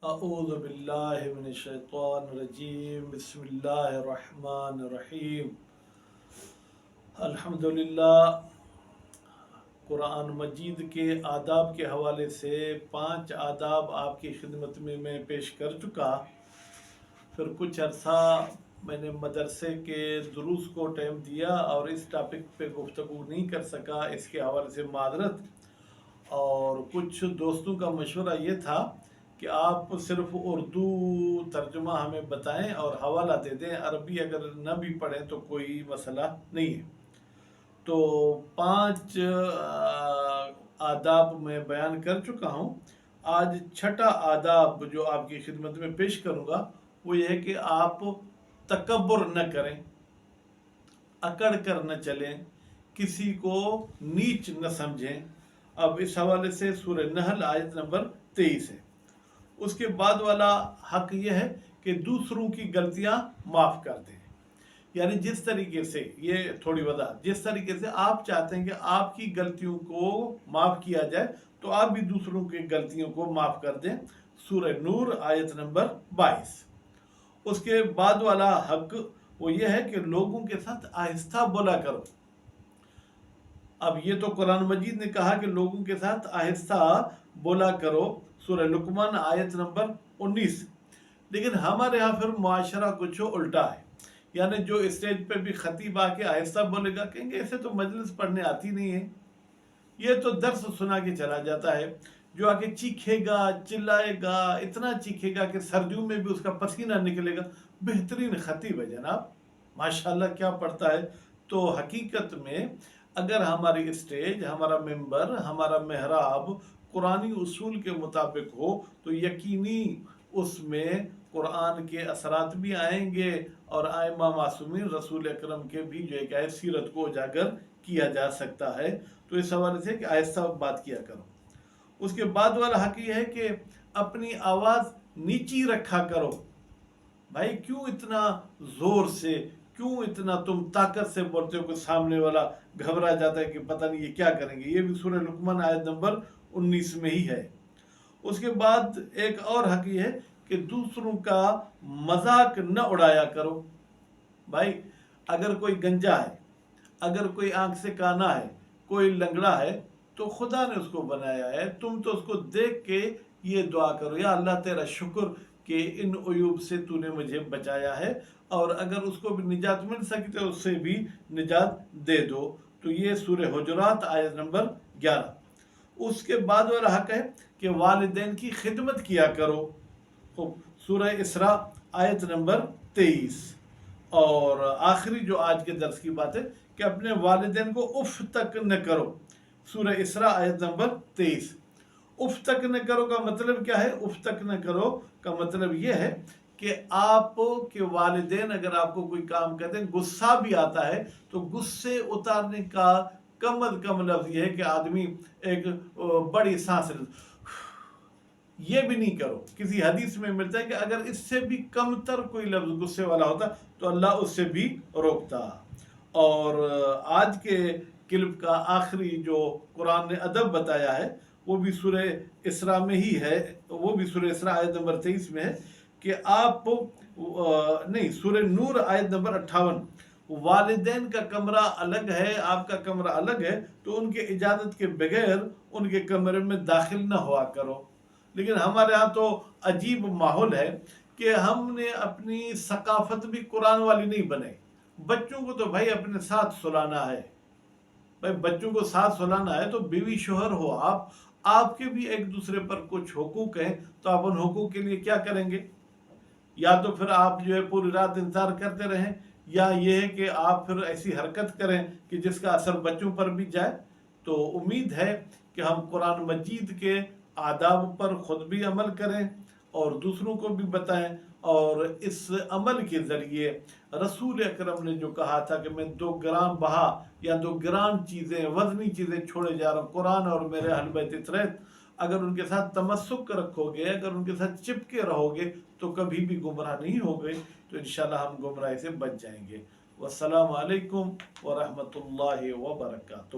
اعوذ باللہ من الشیطان الرجیم بسم اللہ الرحمن الرحیم الحمدللہ۔ قرآن مجید کے آداب کے حوالے سے 5 آداب آپ کی خدمت میں پیش کر چکا۔ پھر کچھ عرصہ میں نے مدرسے کے دروس کو ٹائم دیا اور اس ٹاپک پہ گفتگو نہیں کر سکا، اس کے حوالے سے معذرت۔ اور کچھ دوستوں کا مشورہ یہ تھا کہ آپ صرف اردو ترجمہ ہمیں بتائیں اور حوالہ دے دیں، عربی اگر نہ بھی پڑھیں تو کوئی مسئلہ نہیں ہے۔ تو 5 آداب میں بیان کر چکا ہوں۔ آج 6واں آداب جو آپ کی خدمت میں پیش کروں گا وہ یہ ہے کہ آپ تکبر نہ کریں، اکڑ کر نہ چلیں، کسی کو نیچ نہ سمجھیں۔ اب اس حوالے سے سورہ نحل آیت نمبر 23 ہے۔ اس کے بعد والا حق یہ ہے کہ دوسروں کی غلطیاں معاف کر دیں، یعنی جس طریقے سے، یہ تھوڑی وضاحت، جس طریقے سے آپ چاہتے ہیں کہ آپ کی غلطیوں کو معاف کیا جائے تو آپ بھی دوسروں کی غلطیوں کو معاف کر دیں۔ سورہ نور آیت نمبر 22۔ اس کے بعد والا حق وہ یہ ہے کہ لوگوں کے ساتھ آہستہ بولا کرو۔ اب یہ تو قرآن مجید نے کہا کہ لوگوں کے ساتھ آہستہ بولا کرو، سورہ لقمان آیت نمبر 19۔ لیکن ہمارے ہاں پھر معاشرہ کچھ الٹا ہے، یعنی جو اسٹیج پہ بھی خطیب آ کے آہستہ بولے گا کہیں گے اسے تو مجلس پڑھنے آتی نہیں ہے، یہ تو درس سنا کے چلا جاتا ہے۔ جو آ کے چیخے گا، چلائے گا، اتنا چیخے گا کہ سردیوں میں بھی اس کا پسینہ نکلے گا، بہترین خطیب ہے جناب، ماشاءاللہ کیا پڑھتا ہے۔ تو حقیقت میں اگر ہماری اسٹیج، ہمارا ممبر، ہمارا محراب قرآنی اصول کے مطابق ہو تو یقینی اس میں قرآن کے اثرات بھی آئیں گے اور ائمہ معصومین رسول اکرم کے بھی جو ایک سیرت کو اجاگر کیا جا سکتا ہے۔ تو اس حوالے سے کہ آہستہ بات کیا کرو۔ اس کے بعد والا حق یہ ہے کہ اپنی آواز نیچی رکھا کرو۔ بھائی کیوں اتنا زور سے، کیوں اتنا تم طاقت سے بولتے ہو کہ سامنے والا گھبرا جاتا ہے کہ پتہ نہیں یہ کیا کریں گے۔ یہ بھی سورہ لقمان آیت نمبر 19 میں ہی ہے۔ اس کے بعد ایک اور حق یہ ہے کہ دوسروں کا مذاق نہ اڑایا کرو۔ بھائی اگر کوئی گنجا ہے، اگر کوئی آنکھ سے کانا ہے، کوئی لنگڑا ہے تو خدا نے اس کو بنایا ہے، تم تو اس کو دیکھ کے یہ دعا کرو، یا اللہ تیرا شکر کہ ان عیوب سے تو نے مجھے بچایا ہے، اور اگر اس کو بھی نجات مل سکتی ہے اس سے بھی نجات دے دو۔ تو یہ سورہ حجرات آیت نمبر 11۔ اس کے بعد والا حق ہے کہ والدین کی خدمت کیا کرو، سورہ اسراء آیت نمبر 23۔ اور آخری جو آج کے درس کی بات ہے کہ اپنے والدین کو اف تک نہ کرو، سورہ اسراء آیت نمبر 23۔ اف تک نہ کرو کا مطلب کیا ہے؟ اف تک نہ کرو کا مطلب یہ ہے کہ آپ کے والدین اگر آپ کو کوئی کام کہتے ہیں، غصہ بھی آتا ہے تو غصے اتارنے کا کم از کم لفظ یہ ہے کہ آدمی ایک بڑی سانس، یہ بھی نہیں کرو۔ کسی حدیث میں ملتا ہے کہ اگر اس سے بھی کم تر کوئی لفظ غصے والا ہوتا تو اللہ اس سے بھی روکتا۔ اور آج کے کلپ کا آخری جو قرآن نے ادب بتایا ہے وہ بھی سورہ اسراء میں ہی ہے، وہ بھی سورہ اسراء آیت نمبر 23 میں ہے کہ آپ نہیں، سورہ نور آیت نمبر 58، والدین کا کمرہ الگ ہے، آپ کا کمرہ الگ ہے تو ان کے اجازت کے بغیر ان کے کمرے میں داخل نہ ہوا کرو۔ لیکن ہمارے ہاں تو عجیب ماحول ہے کہ ہم نے اپنی ثقافت بھی قرآن والی نہیں بنائی۔ بچوں کو تو بھائی اپنے ساتھ سلانا ہے، بھائی بچوں کو ساتھ سلانا ہے تو بیوی شوہر ہو آپ کے بھی ایک دوسرے پر کچھ حقوق ہیں، تو آپ ان حقوق کے لیے کیا کریں گے؟ یا تو پھر آپ جو ہے پوری رات انتظار کرتے رہیں، یا یہ ہے کہ آپ پھر ایسی حرکت کریں کہ جس کا اثر بچوں پر بھی جائے۔ تو امید ہے کہ ہم قرآن مجید کے آداب پر خود بھی عمل کریں اور دوسروں کو بھی بتائیں، اور اس عمل کے ذریعے رسول اکرم نے جو کہا تھا کہ میں 2 گرام بہا یا 2 گران چیزیں، وزنی چیزیں چھوڑے جا رہا ہوں، قرآن اور میرے اہل بیت اطہار، اگر ان کے ساتھ تمسک رکھو گے، اگر ان کے ساتھ چپکے رہو گے تو کبھی بھی گمراہ نہیں ہوگے، تو انشاءاللہ ہم گمراہی سے بچ جائیں گے۔ والسلام علیکم ورحمۃ اللہ وبرکاتہ۔